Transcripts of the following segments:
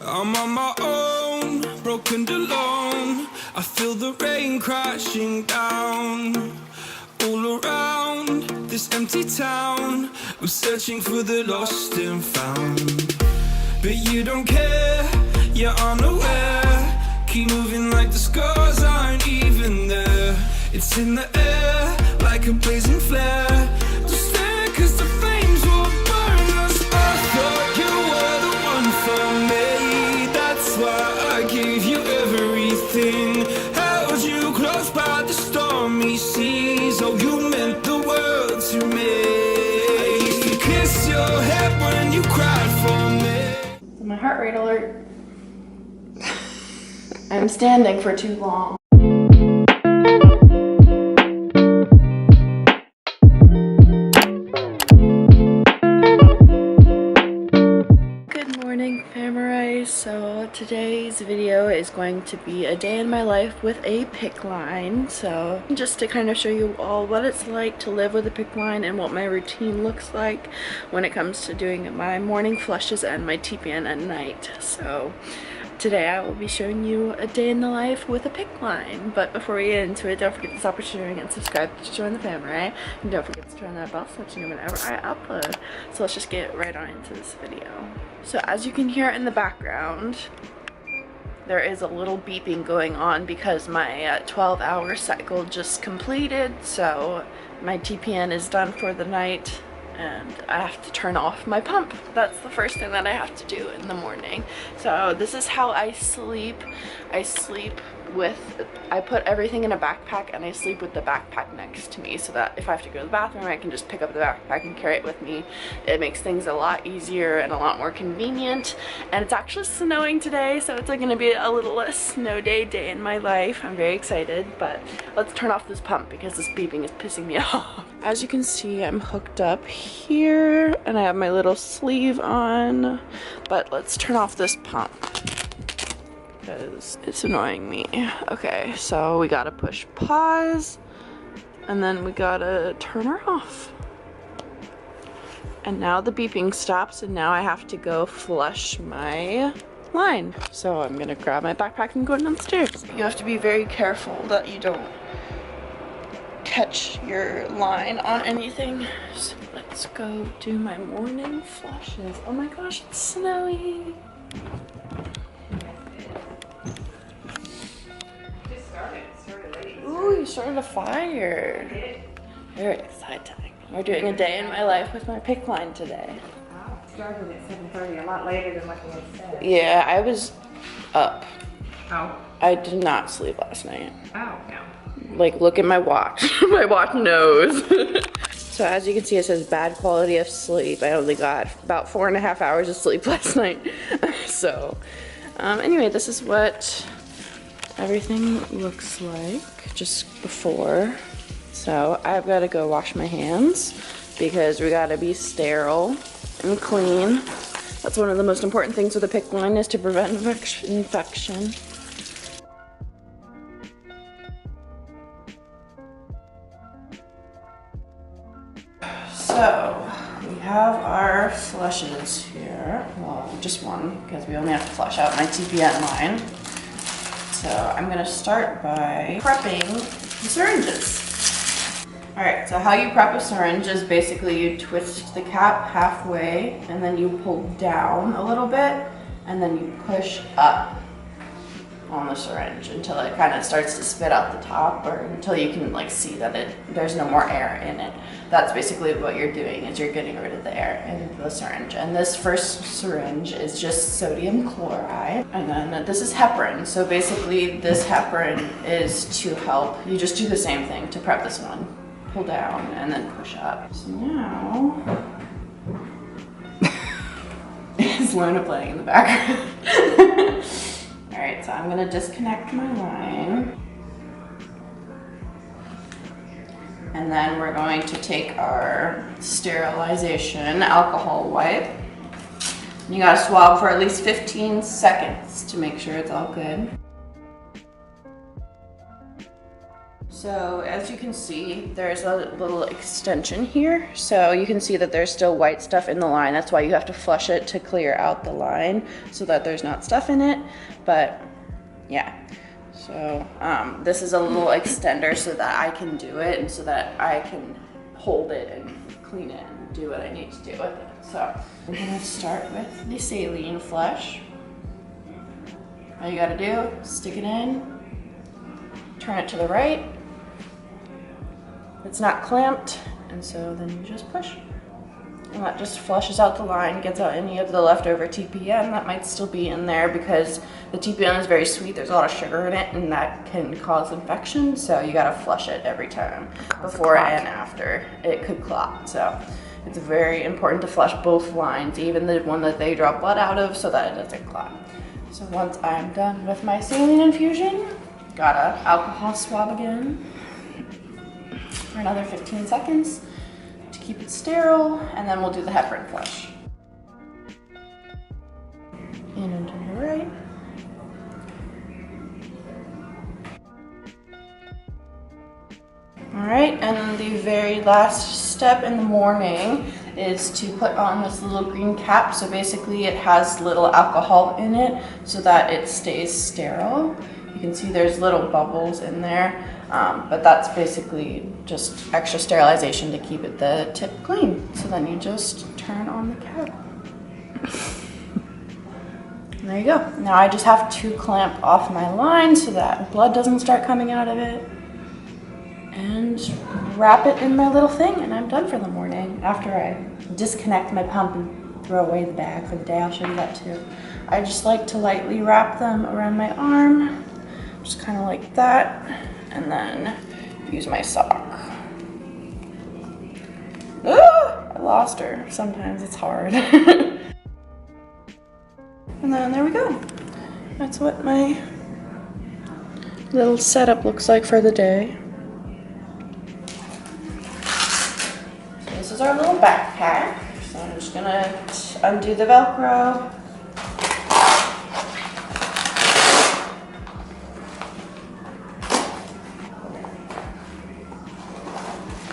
I'm on my own, broken and alone. I feel the rain crashing down all around this empty town. I'm searching for the lost and found, but you don't care, you're unaware. Keep moving like the scars aren't even there. It's in the air like a blazing flare. Don't stare 'cause the flames will burn us. I thought you were the one for me, that's why I gave you everything. Held you close by the stormy seas. Oh, you meant the world to me. I used to kiss your head when you cried for me. My heart rate alert. I'm standing for too long. Good morning, Famurray. So today's video is going to be a day in my life with a PICC line. So just to kind of show you all what it's like to live with a PICC line and what my routine looks like when it comes to doing my morning flushes and my TPN at night. So today I will be showing you a day in the life with a PICC line. But before we get into it, don't forget to stop sharing and subscribe to join the family. And don't forget to turn that bell so that you know whenever I upload. So let's just get right on into this video. So as you can hear in the background, there is a little beeping going on because my 12-hour cycle just completed. So my TPN is done for the night. And I have to turn off my pump. That's the first thing that I have to do in the morning. So this is how I sleep. I put everything in a backpack and I sleep with the backpack next to me so that if I have to go to the bathroom, I can just pick up the backpack and carry it with me. It makes things a lot easier and a lot more convenient. And it's actually snowing today, so it's going to be a little less snow day in my life. I'm very excited, but let's turn off this pump because this beeping is pissing me off. As you can see, I'm hooked up here and I have my little sleeve on, but let's turn off this pump because it's annoying me. Okay, so we gotta push pause and then we gotta turn her off. And now the beeping stops and now I have to go flush my line. So I'm gonna grab my backpack and go downstairs. You have to be very careful that you don't catch your line on anything. So let's go do my morning flushes. Oh my gosh, it's snowy. Ooh, you started a fire. Very exciting. We're doing a day in my life with my PICC line today. Wow, it started at 7:30, a lot later than what you had said. Yeah, I was up. Oh. I did not sleep last night. Oh, no. Like, look at my watch. My watch knows. So as you can see, it says bad quality of sleep. I only got about 4.5 hours of sleep last night. So, anyway, this is what everything looks like just before. So I've got to go wash my hands because we got to be sterile and clean. That's one of the most important things with a PICC line, is to prevent infection. So we have our flushes here. Well, just one because we only have to flush out my TPN line. So I'm going to start by prepping the syringes. Alright, so how you prep a syringe is basically you twist the cap halfway and then you pull down a little bit and then you push up on the syringe until it kind of starts to spit out the top, or until you can like see that there's no more air in it. That's basically what you're doing, is you're getting rid of the air in the syringe. And this first syringe is just sodium chloride, and then this is heparin. So basically this heparin is to help, you just do the same thing to prep this one. Pull down and then push up. So now is Luna playing in the background. Alright, so I'm gonna disconnect my line. And then we're going to take our sterilization alcohol wipe. You gotta swab for at least 15 seconds to make sure it's all good. So as you can see, there's a little extension here. So you can see that there's still white stuff in the line. That's why you have to flush it to clear out the line so that there's not stuff in it. But yeah, so this is a little extender so that I can do it and so that I can hold it and clean it and do what I need to do with it. So I'm gonna start with the saline flush. All you gotta do, stick it in, turn it to the right. It's not clamped, and so then you just push. And that just flushes out the line, gets out any of the leftover TPM that might still be in there because the TPM is very sweet. There's a lot of sugar in it, and that can cause infection. So you gotta flush it every time, before and after. It could clot. So it's very important to flush both lines, even the one that they draw blood out of, so that it doesn't clot. So once I'm done with my saline infusion, gotta alcohol swab again for another 15 seconds to keep it sterile, and then we'll do the heparin flush. In and to the right. All right, and then the very last step in the morning is to put on this little green cap. So basically it has little alcohol in it so that it stays sterile. You can see there's little bubbles in there, but that's basically just extra sterilization to keep it the tip clean. So then you just turn on the cap. And there you go. Now I just have to clamp off my line so that blood doesn't start coming out of it, and wrap it in my little thing, and I'm done for the morning. After I disconnect my pump and throw away the bag for the day, I'll show you that too. I just like to lightly wrap them around my arm, just kind of like that, and then use my sock. Ah, I lost her. Sometimes it's hard. And then there we go. That's what my little setup looks like for the day. This is our little backpack. So I'm just gonna undo the Velcro.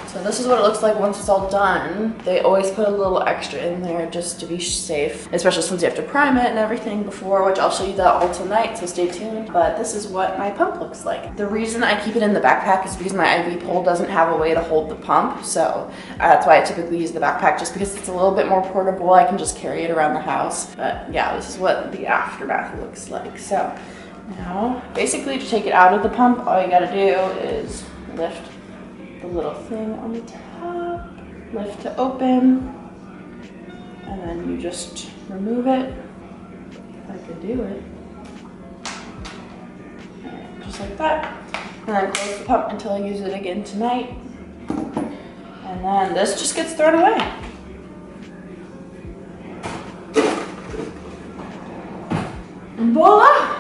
So this is what it looks like once it's all done. They always put a little extra in there just to be safe, especially since you have to prime it and everything before, which I'll show you that all tonight, so stay tuned. But this is what my pump looks like. The reason I keep it in the backpack is because my IV pole doesn't have a way to hold the pump, so that's why I typically use the backpack, just because it's a little bit more portable. I can just carry it around the house. But yeah, this is what the aftermath looks like. So now, basically to take it out of the pump, all you gotta do is lift the little thing on the top, lift to open, and then you just remove it. If I could do it. Just like that. And then close the pump until I use it again tonight. And then this just gets thrown away. And voila!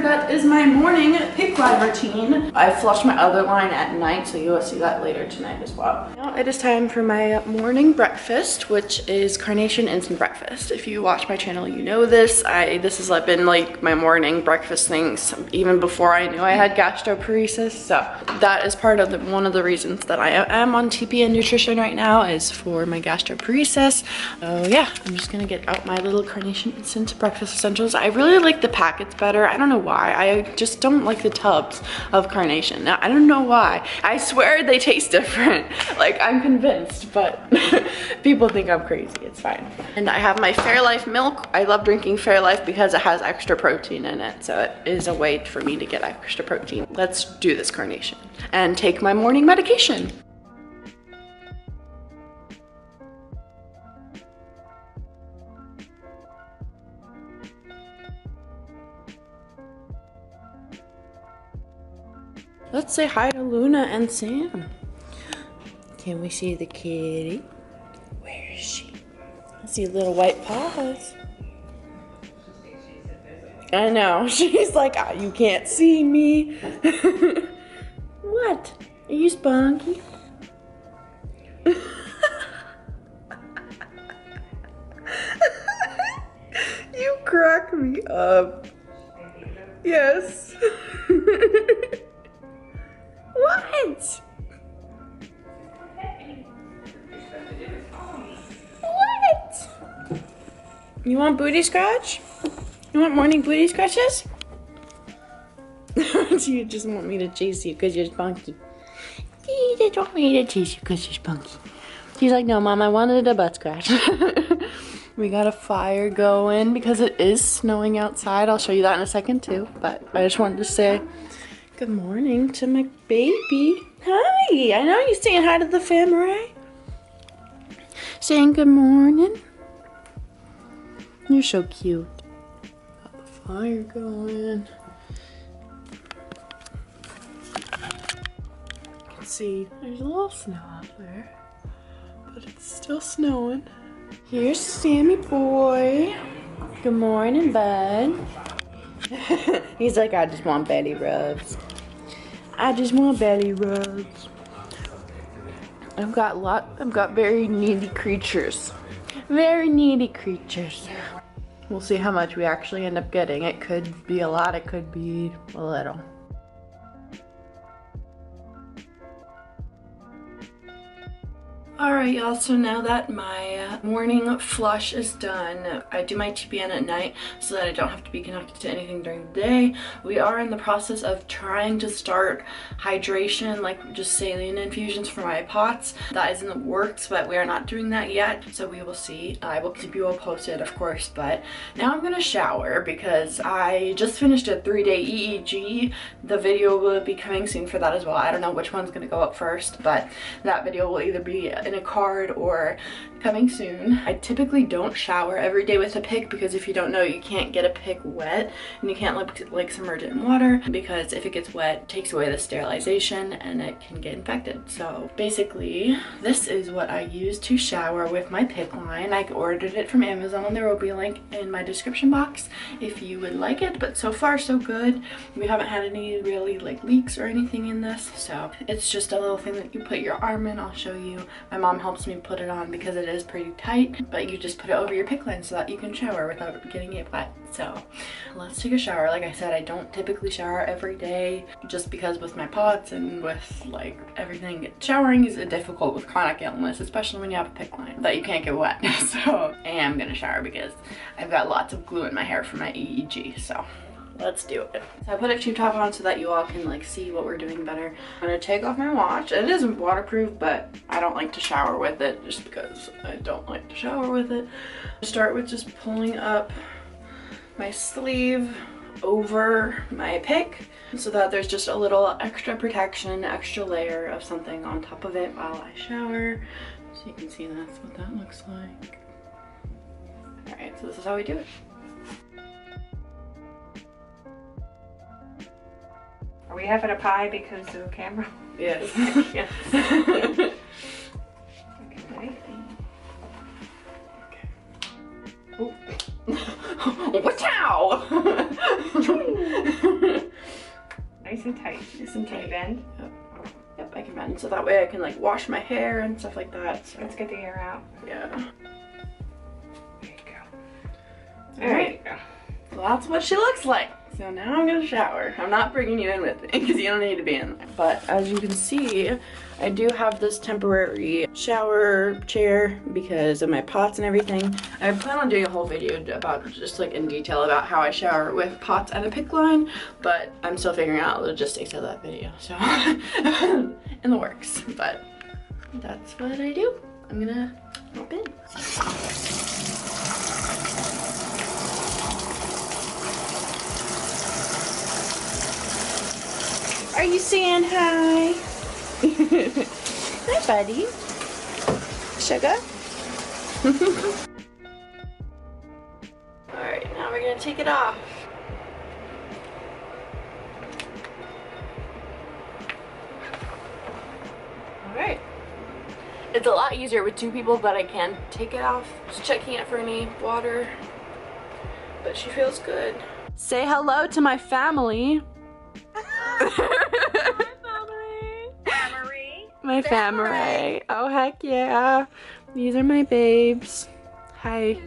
That is my morning PICC line routine. I flush my other line at night, so you'll see that later tonight as well. Now it is time for my morning breakfast, which is carnation instant breakfast. If you watch my channel, you know this. This has been like my morning breakfast things even before I knew I had gastroparesis. So that is part of one of the reasons that I am on TPN nutrition right now, is for my gastroparesis. So yeah, I'm just gonna get out my little carnation instant breakfast essentials. I really like the packets better. I don't know why. I just don't like the tubs of carnation. Now, I don't know why. I swear they taste different. Like, I'm convinced, but people think I'm crazy. It's fine. And I have my Fairlife milk. I love drinking Fairlife because it has extra protein in it. So it is a way for me to get extra protein. Let's do this carnation and take my morning medication. Let's say hi to Luna and Sam. Can we see the kitty? Where is she? I see little white paws. I know. She's like, oh, you can't see me. What? Are you spunky? You crack me up. Yes. What? What? You want booty scratch? You want morning booty scratches? You just want me to chase you because you're spunky. You just want me to chase you because you're spunky. She's like, no, Mom, I wanted a butt scratch. We got a fire going because it is snowing outside. I'll show you that in a second too. But I just wanted to say good morning to my baby. Hi, I know you're saying hi to the Famurray. Saying good morning. You're so cute. Got the fire going. You can see there's a little snow out there, but it's still snowing. Here's Sammy boy. Good morning, bud. He's like, I just want belly rubs. I just want belly rubs. I've got very needy creatures. Very needy creatures. We'll see how much we actually end up getting. It could be a lot, it could be a little. Alright y'all, so now that my morning flush is done, I do my TPN at night so that I don't have to be connected to anything during the day. We are in the process of trying to start hydration, like just saline infusions for my pots. That is in the works, but we are not doing that yet, so we will see. I will keep you all posted, of course, but now I'm gonna shower because I just finished a 3-day EEG. The video will be coming soon for that as well. I don't know which one's gonna go up first, but that video will either be in a card or coming soon. I typically don't shower every day with a PICC because if you don't know, you can't get a PICC wet and you can't like submerge it in water because if it gets wet, it takes away the sterilization and it can get infected. So basically, this is what I use to shower with my PICC line. I ordered it from Amazon. There will be a link in my description box if you would like it, but so far so good. We haven't had any really like leaks or anything in this, so it's just a little thing that you put your arm in. I'll show you. My mom helps me put it on because it is pretty tight, but you just put it over your PICC line so that you can shower without getting it wet. So let's take a shower. Like I said, I don't typically shower every day just because with my pots and with like everything, showering is difficult with chronic illness, especially when you have a PICC line that you can't get wet. So I am gonna shower because I've got lots of glue in my hair for my EEG, so let's do it. So I put a tube top on so that you all can like see what we're doing better. I'm gonna take off my watch. It is waterproof, but I don't like to shower with it just because I don't like to shower with it. Start with just pulling up my sleeve over my PICC so that there's just a little extra protection, extra layer of something on top of it while I shower. So you can see that's what that looks like. All right, so this is how we do it. Are we having a pie because of the camera? Yes. Yes. Okay. Oh. Watch out! Nice and tight. Nice and Can you tight. bend? Yep, I can bend so that way I can like wash my hair and stuff like that. So. Let's get the air out. Yeah. There you go. All right. So that's what she looks like. So now I'm gonna shower. I'm not bringing you in with me because you don't need to be in there. But as you can see, I do have this temporary shower chair because of my pots and everything. I plan on doing a whole video about just like in detail about how I shower with pots and a PICC line, but I'm still figuring out the logistics of that video. So in the works, but that's what I do. I'm gonna hop in. Are you saying hi? Hi, buddy. Sugar? Alright, now we're gonna take it off. Alright. It's a lot easier with two people, but I can take it off. Just checking it for any water. But she feels good. Say hello to my family. My Famurray. Oh heck yeah. These are my babes. Hi.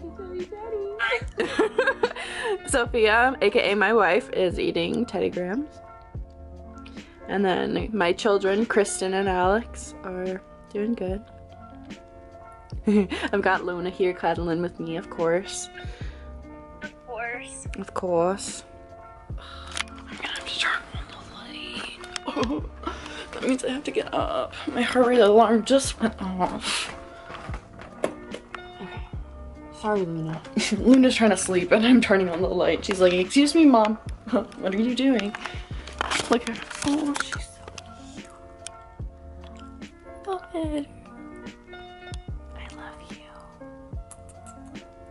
Sophia, aka my wife, is eating Teddy Grahams. And then my children, Kristen and Alex, are doing good. I've got Luna here cuddling with me, of course. Of course. Of course. I'm gonna have to turn on the light. Oh, that means I have to get up. My heart rate alarm just went off. Okay. Sorry, Luna. Luna's trying to sleep and I'm turning on the light. She's like, excuse me, Mom. What are you doing? Look at her. Oh, she's so cute. Look at her. I love you.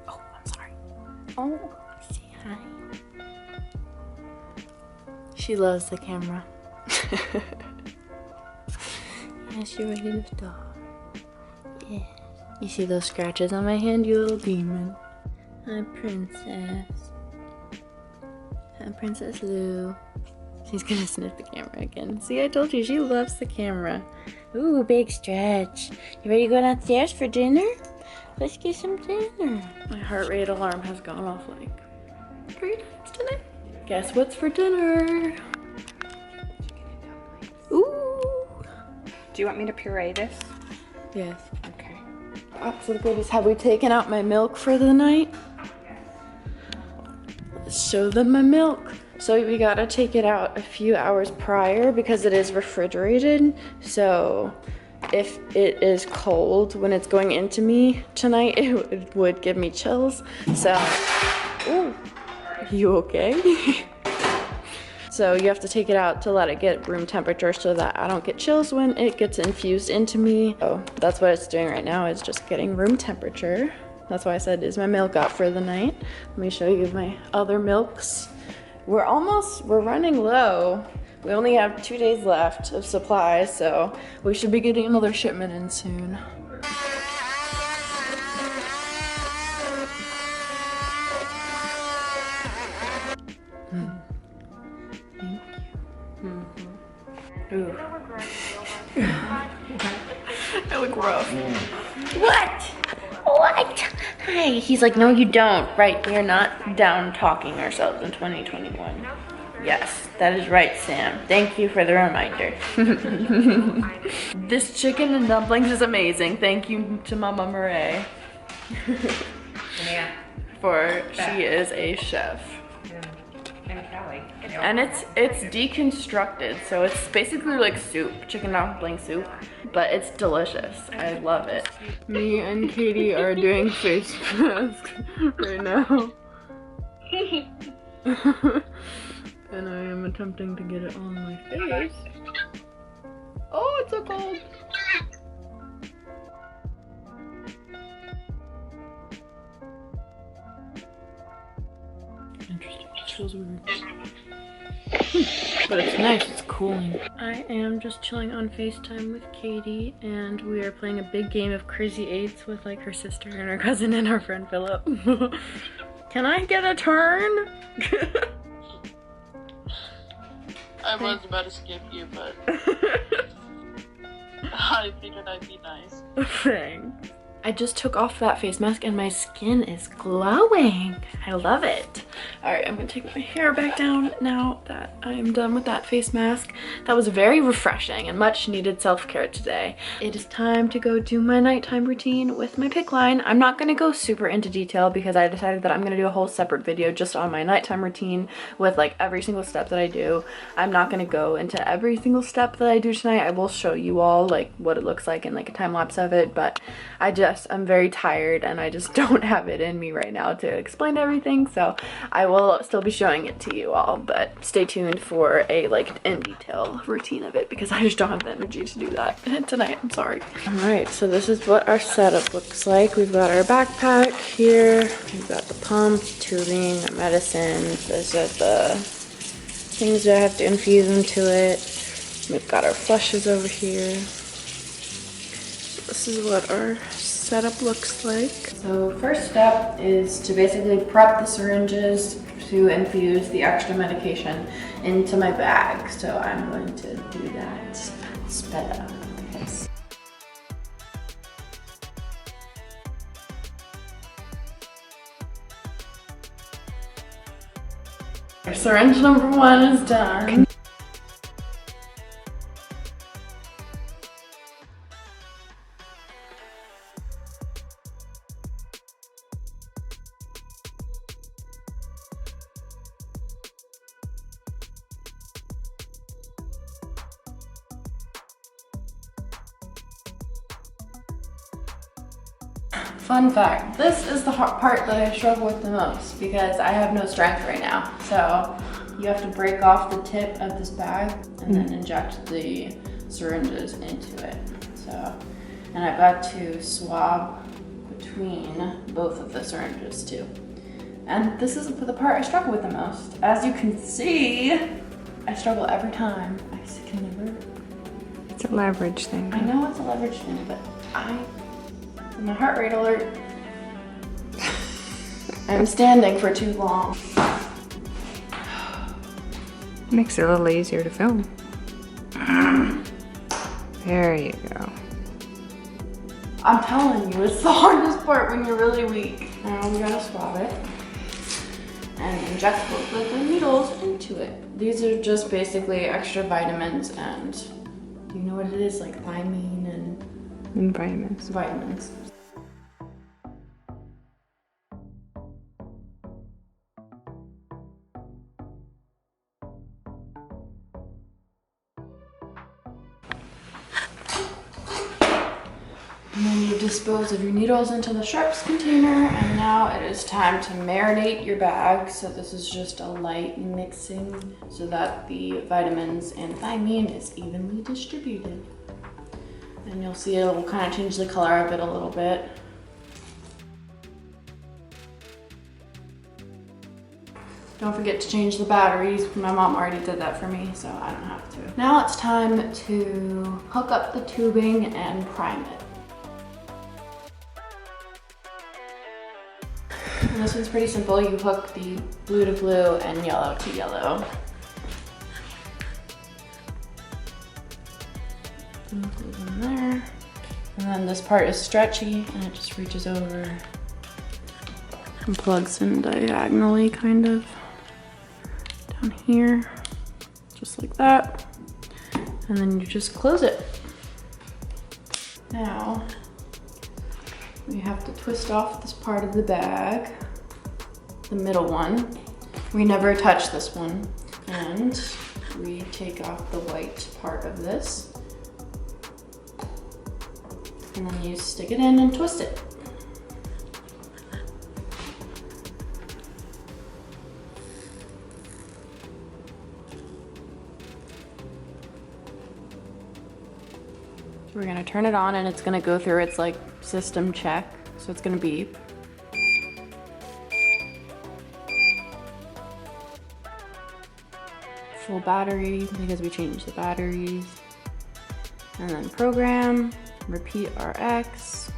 Oh, I'm sorry. Oh, say hi. She loves the camera. Yes, you're a little dog. Yeah. You see those scratches on my hand, you little demon? Hi, Princess. Hi, Princess Lou. She's gonna sniff the camera again. See, I told you, she loves the camera. Ooh, big stretch. You ready to go downstairs for dinner? Let's get some dinner. My heart rate alarm has gone off like 3 times today. Guess what's for dinner? Ooh. Do you want me to puree this? Yes. Okay. So the goodies, have we taken out my milk for the night? Let's show them my milk. So we gotta take it out a few hours prior because it is refrigerated. So if it is cold when it's going into me tonight, it would give me chills. So, ooh, you okay? So you have to take it out to let it get room temperature so that I don't get chills when it gets infused into me. So that's what it's doing right now, is just getting room temperature. That's why I said, is my milk out for the night? Let me show you my other milks. We're running low. We only have 2 days left of supplies, so we should be getting another shipment in soon. Ooh. I look rough. What? What? Hi. He's like, no, you don't. Right, we are not down talking ourselves in 2021. Yes, that is right, Sam. Thank you for the reminder. This chicken and dumplings is amazing. Thank you to Mama Murray. Yeah. For she is a chef. And Kelly. And it's deconstructed, so it's basically like soup, chicken dumpling soup, but it's delicious. I love it. Me and Katie are doing face masks right now. And I am attempting to get it on my face. Oh, it's so cold. Interesting. It feels weird. But it's nice, it's cooling. I am just chilling on FaceTime with Katie, and we are playing a big game of Crazy Eights with like her sister and her cousin and our friend Philip. Can I get a turn? I was about to skip you, but I figured I'd be nice. Thanks. I just took off that face mask and my skin is glowing. I love it. All right, I'm gonna take my hair back down now that I am done with that face mask. That was very refreshing and much needed self-care today. It is time to go do my nighttime routine with my PICC line. I'm not gonna go super into detail because I decided that I'm gonna do a whole separate video just on my nighttime routine with like every single step that I do. I'm not gonna go into every single step that I do tonight. I will show you all like what it looks like in like a time lapse of it, but I'm very tired and I just don't have it in me right now to explain everything, so I will still be showing it to you all, but stay tuned for a like in detail routine of it because I just don't have the energy to do that tonight. I'm sorry. All right, so this is what our setup looks like. We've got our backpack here, we've got the pump, tubing, medicine. These are the things that I have to infuse into it. We've got our flushes over here. This is what our setup looks like. So first step is to basically prep the syringes to infuse the extra medication into my bag. So I'm going to do that sped up. Yes. Syringe number 1 is done. Fun fact, this is the part that I struggle with the most because I have no strength right now. So you have to break off the tip of this bag and then inject the syringes into it. So, and I've got to swab between both of the syringes too. And this is the part I struggle with the most. As you can see, I struggle every time. I can never. It's a leverage thing. I know it's a leverage thing, but my heart rate alert. I'm standing for too long. Makes it a little easier to film. There you go. I'm telling you, it's the hardest part when you're really weak. Now I'm gonna swab it and inject both of the needles into it. These are just basically extra vitamins and you know what it is, like thiamine and vitamins. And then you dispose of your needles into the sharps container, and now it is time to marinate your bag. So this is just a light mixing so that the vitamins and thiamine is evenly distributed. And you'll see it will kind of change the color of it a little bit. Don't forget to change the batteries. My mom already did that for me, so I don't have to. Now it's time to hook up the tubing and prime it. And this one's pretty simple. You hook the blue to blue and yellow to yellow. And glue them there. And then this part is stretchy and it just reaches over and plugs in diagonally kind of down here, just like that. And then you just close it. Now, we have to twist off this part of the bag, the middle one. We never touch this one. And we take off the white part of this. And then you stick it in and twist it. We're gonna turn it on and it's gonna go through its like system check. So it's gonna beep. Full battery because we changed the batteries. And then program, repeat RX.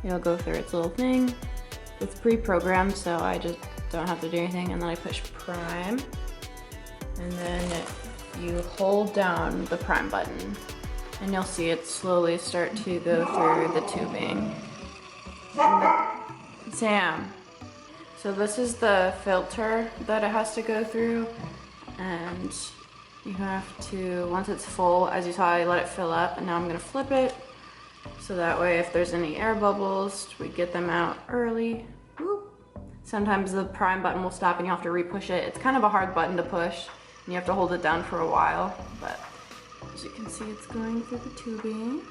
It'll go through its little thing. It's pre-programmed, so I just don't have to do anything. And then I push prime. And then you hold down the prime button. And you'll see it slowly start to go through the tubing. Sam. So this is the filter that it has to go through. And you have to, once it's full, as you saw, I let it fill up. And now I'm gonna flip it. So that way if there's any air bubbles, we get them out early. Whoop. Sometimes the prime button will stop and you have to re-push it. It's kind of a hard button to push. And you have to hold it down for a while. But as you can see, it's going through the tubing.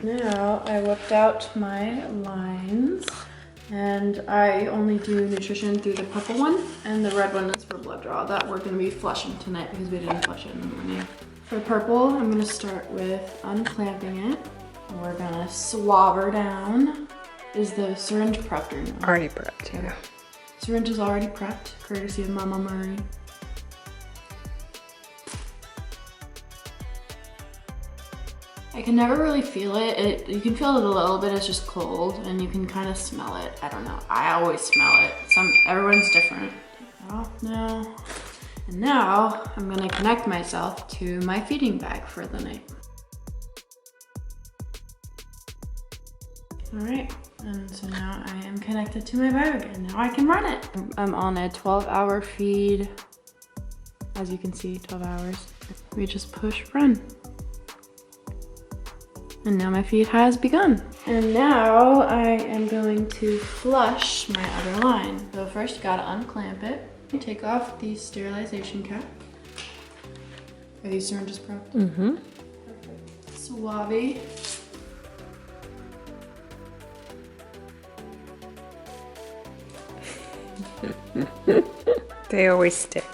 Now I whipped out my lines and I only do nutrition through the purple one and the red one is for blood draw. That we're gonna be flushing tonight because we didn't flush it in the morning. For purple, I'm gonna start with unclamping it. We're gonna swab her down. Is the syringe prepped or no? Already prepped, yeah. Syringe is already prepped, courtesy of Mama Murray. I can never really feel it. You can feel it a little bit, it's just cold, and you can kind of smell it. I don't know, I always smell it. Everyone's different. Take that off now. And now, I'm gonna connect myself to my feeding bag for the night. All right. And so now I am connected to my bag and now I can run it. I'm on a 12-hour feed. As you can see, 12 hours. We just push run. And now my feed has begun. And now I am going to flush my other line. So first you gotta unclamp it. You take off the sterilization cap. Are these syringes prepped? Mm-hmm. Perfect. Suave. They always stick.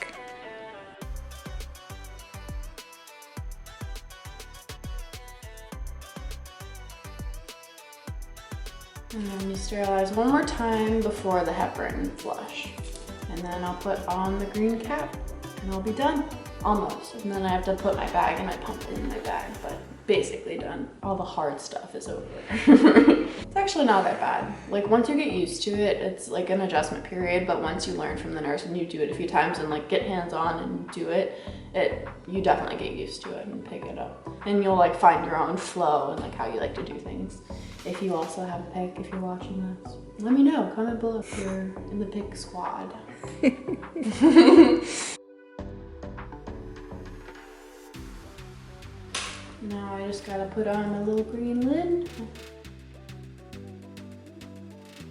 And then you sterilize one more time before the heparin flush. And then I'll put on the green cap and I'll be done. Almost. And then I have to put my bag and my pump in my bag, but basically done. All the hard stuff is over. It's actually not that bad. Like once you get used to it, it's like an adjustment period, but once you learn from the nurse and you do it a few times and like get hands on and do it, you definitely get used to it and pick it up. And you'll like find your own flow and like how you like to do things. If you also have a pick, if you're watching this, let me know. Comment below if you're in the pick squad. Now I just gotta put on my little green lid.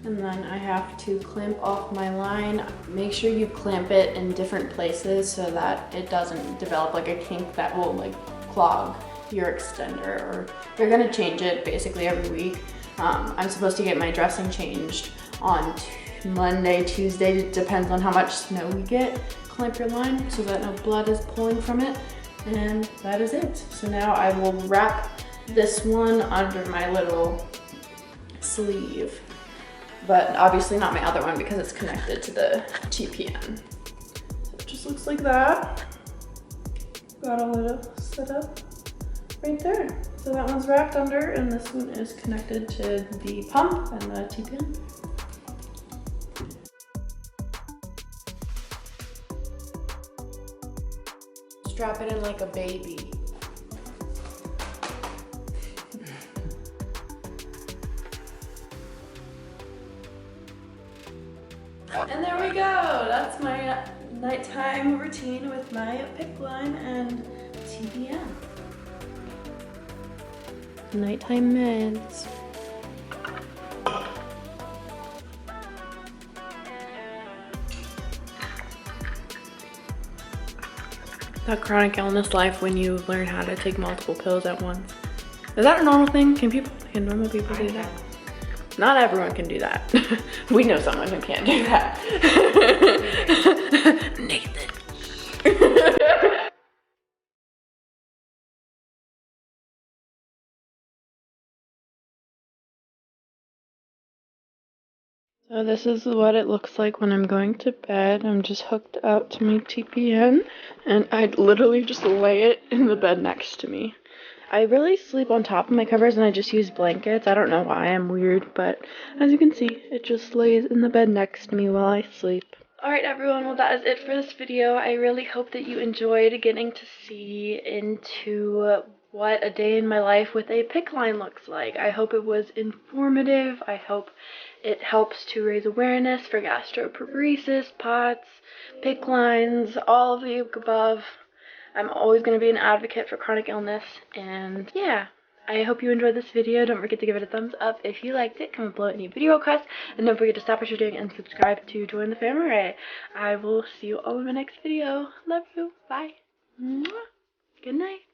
And then I have to clamp off my line. Make sure you clamp it in different places so that it doesn't develop like a kink that will like clog your extender, or you're gonna change it basically every week. I'm supposed to get my dressing changed on Monday, Tuesday. It depends on how much snow we get. Clamp your line so that no blood is pulling from it. And that is it. So now I will wrap this one under my little sleeve, but obviously not my other one because it's connected to the TPN. So it just looks like that. Got a little set up right there. So that one's wrapped under and this one is connected to the pump and the TPN. Strap it in like a baby. And there we go. That's my nighttime routine with my PICC line and TPN. Nighttime meds. That chronic illness life when you learn how to take multiple pills at once. Is that a normal thing? Can normal people do that? Not everyone can do that. We know someone who can't do that. Nathan. So this is what it looks like when I'm going to bed. I'm just hooked up to my TPN and I literally just lay it in the bed next to me. I really sleep on top of my covers and I just use blankets. I don't know why, I'm weird, but as you can see, it just lays in the bed next to me while I sleep. Alright everyone, well that is it for this video. I really hope that you enjoyed getting to see into what a day in my life with a PICC line looks like. I hope it was informative. I hope it helps to raise awareness for gastroparesis, POTS, PICC lines, all of the above. I'm always going to be an advocate for chronic illness, and yeah, I hope you enjoyed this video. Don't forget to give it a thumbs up if you liked it. Comment below any video requests, and don't forget to stop what you're doing and subscribe to join the Famurray. I will see you all in my next video. Love you. Bye. Mwah. Good night.